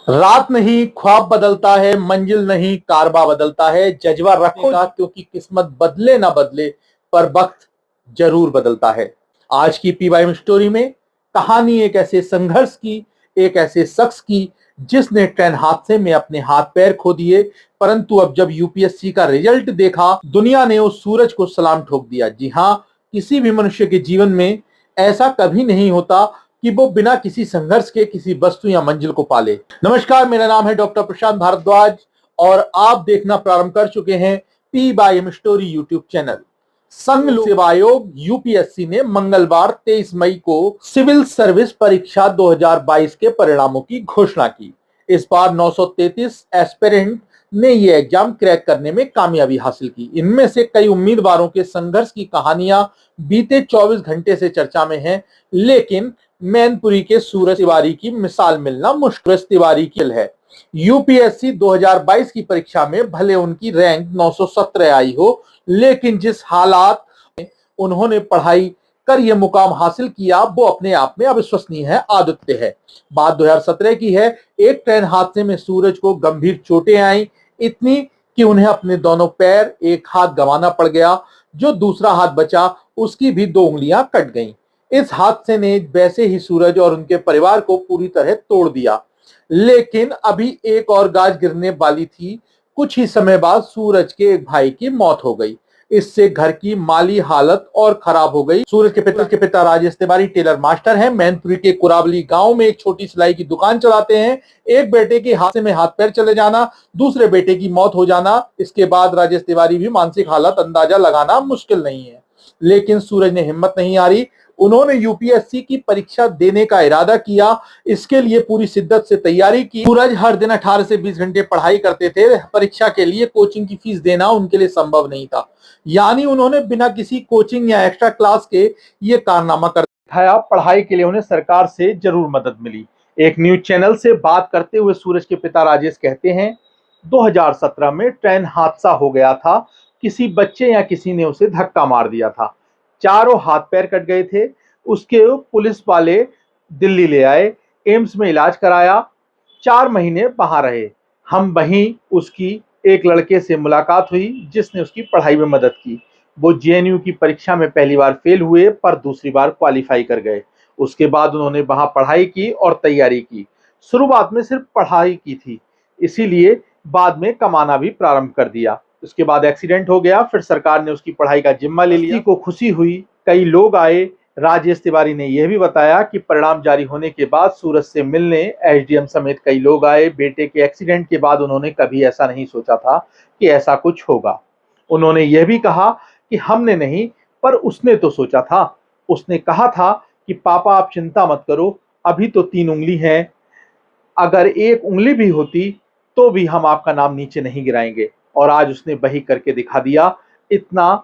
रात नहीं ख्वाब बदलता है, मंजिल नहीं कारबा बदलता है। जज्बा रखो क्योंकि किस्मत बदले ना बदले पर वक्त जरूर बदलता है। आज की पीवाईएम स्टोरी में कहानी एक ऐसे संघर्ष की, एक ऐसे शख्स की जिसने ट्रेन हादसे में अपने हाथ पैर खो दिए, परंतु अब जब यूपीएससी का रिजल्ट देखा दुनिया ने उस सूरज को सलाम ठोक दिया। जी हाँ, किसी भी मनुष्य के जीवन में ऐसा कभी नहीं होता कि वो बिना किसी संघर्ष के किसी वस्तु या मंजिल को पाले। नमस्कार, मेरा नाम है डॉक्टर प्रशांत भारद्वाज और आप देखना प्रारंभ कर चुके हैं P by M story YouTube channel. संघ लोक सेवा आयोग यूपीएससी ने मंगलवार 23 मई को सिविल सर्विस परीक्षा 2022 के परिणामों की घोषणा की। इस बार 933 एस्पिरेंट ने ये एग्जाम क्रैक करने में कामयाबी हासिल की। इनमें से कई उम्मीदवारों के संघर्ष की कहानियां बीते 24 घंटे से चर्चा में हैं, लेकिन मैनपुरी के सूरज तिवारी की मिसाल मिलना मुश्किल तिवारी की है। यूपीएससी 2022 की परीक्षा में भले उनकी रैंक 917 आई हो, लेकिन जिस हालात में उन्होंने पढ़ाई कर यह मुकाम हासिल किया वो अपने आप में अविश्वसनीय है, आदित्य है। बात 2017 की है। एक ट्रेन हादसे में सूरज को गंभीर चोटें आई, इतनी कि उन्हें अपने दोनों पैर, एक हाथ गंवाना पड़ गया। जो दूसरा हाथ बचा उसकी भी 2 उंगलियां कट गईं। इस हादसे ने वैसे ही सूरज और उनके परिवार को पूरी तरह तोड़ दिया, लेकिन अभी एक और गाज गिरने वाली थी। कुछ ही समय बाद सूरज के एक भाई की मौत हो गई। इससे घर की माली हालत और खराब हो गई। सूरज के पिता राजेश तिवारी टेलर मास्टर हैं। मैनपुरी के कुरावली गांव में एक छोटी सिलाई की दुकान चलाते हैं। एक बेटे के हादसे में हाथ पैर चले जाना, दूसरे बेटे की मौत हो जाना, इसके बाद राजेश तिवारी भी मानसिक हालत अंदाजा लगाना मुश्किल नहीं है। लेकिन सूरज ने हिम्मत नहीं हारी। उन्होंने यूपीएससी की परीक्षा देने का इरादा किया। इसके लिए पूरी शिद्दत से तैयारी की। सूरज हर दिन 18 से 20 घंटे पढ़ाई करते थे। परीक्षा के लिए कोचिंग की फीस देना उनके लिए संभव नहीं था, यानी उन्होंने बिना किसी कोचिंग या एक्स्ट्रा क्लास के ये कारनामा कर दिखाया। पढ़ाई के लिए उन्हें सरकार से जरूर मदद मिली। एक न्यूज चैनल से बात करते हुए सूरज के पिता राजेश कहते हैं, 2017 में ट्रेन हादसा हो गया था। किसी बच्चे या किसी ने उसे धक्का मार दिया था। चारों हाथ पैर कट गए थे। उसके पुलिस वाले दिल्ली ले आए, एम्स में इलाज कराया, 4 महीने वहां रहे। हम वहीं उसकी एक लड़के से मुलाकात हुई जिसने उसकी पढ़ाई में मदद की। वो जेएनयू की परीक्षा में पहली बार फेल हुए पर दूसरी बार क्वालिफाई कर गए। उसके बाद उन्होंने वहां पढ़ाई की और तैयारी की। शुरुआत में सिर्फ पढ़ाई की थी, इसीलिए बाद में कमाना भी प्रारंभ कर दिया। उसके बाद एक्सीडेंट हो गया, फिर सरकार ने उसकी पढ़ाई का जिम्मा ले लिया। को खुशी हुई, कई लोग आए। राजेश तिवारी ने यह भी बताया कि परिणाम जारी होने के बाद सूरज से मिलने एसडीएम समेत कई लोग आए। बेटे के एक्सीडेंट के बाद उन्होंने कभी ऐसा नहीं सोचा था कि ऐसा कुछ होगा। उन्होंने यह भी कहा कि हमने नहीं, पर उसने तो सोचा था। उसने कहा था कि पापा आप चिंता मत करो, अभी तो 3 उंगली है, अगर 1 उंगली भी होती तो भी हम आपका नाम नीचे नहीं गिराएंगे। और आज उसने वही करके दिखा दिया, इतना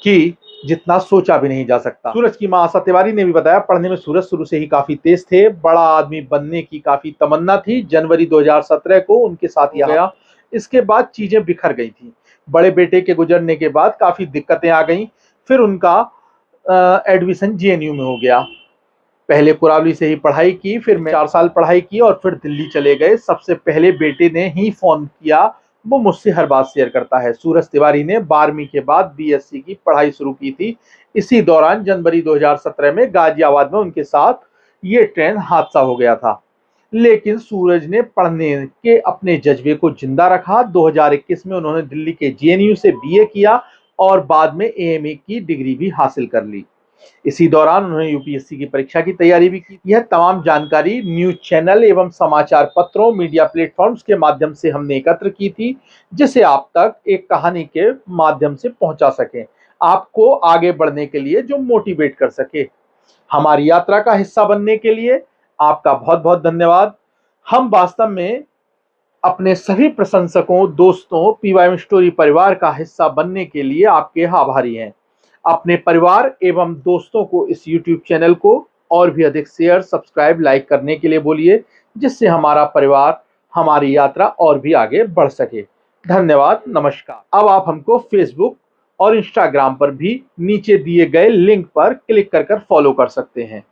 कि जितना सोचा भी नहीं जा सकता। सूरज की मां आशा तिवारी ने भी बताया, पढ़ने में सूरज शुरू से ही काफी तेज थे। बड़ा आदमी बनने की काफी तमन्ना थी। जनवरी 2017 को उनके साथ यह गया। इसके बाद चीजें बिखर गई थी। बड़े बेटे के गुजरने के बाद काफी दिक्कतें आ गई। फिर उनका एडमिशन जेएनयू में हो गया। पहले कुरावली से ही पढ़ाई की, फिर 4 साल पढ़ाई की और फिर दिल्ली चले गए। सबसे पहले बेटे ने ही फोन किया, वो मुझसे हर बात शेयर करता है। सूरज तिवारी ने 12वीं के बाद बीएससी की पढ़ाई शुरू की थी। इसी दौरान जनवरी 2017 में गाजियाबाद में उनके साथ ये ट्रेन हादसा हो गया था, लेकिन सूरज ने पढ़ने के अपने जज्बे को जिंदा रखा। 2021 में उन्होंने दिल्ली के जेएनयू से बीए किया और बाद में एएमए की डिग्री भी हासिल कर ली। इसी दौरान उन्होंने यूपीएससी की परीक्षा की तैयारी भी की। यह तमाम जानकारी न्यूज चैनल एवं समाचार पत्रों, मीडिया प्लेटफॉर्म्स के माध्यम से हमने एकत्र की थी, जिसे आप तक एक कहानी के माध्यम से पहुंचा सके, आपको आगे बढ़ने के लिए जो मोटिवेट कर सके। हमारी यात्रा का हिस्सा बनने के लिए आपका बहुत बहुत धन्यवाद। हम वास्तव में अपने सभी प्रशंसकों, दोस्तों, पीवाईएम स्टोरी परिवार का हिस्सा बनने के लिए आपके आभारी हैं। अपने परिवार एवं दोस्तों को इस YouTube चैनल को और भी अधिक शेयर, सब्सक्राइब, लाइक करने के लिए बोलिए, जिससे हमारा परिवार, हमारी यात्रा और भी आगे बढ़ सके। धन्यवाद, नमस्कार। अब आप हमको फेसबुक और इंस्टाग्राम पर भी नीचे दिए गए लिंक पर क्लिक कर फॉलो कर सकते हैं।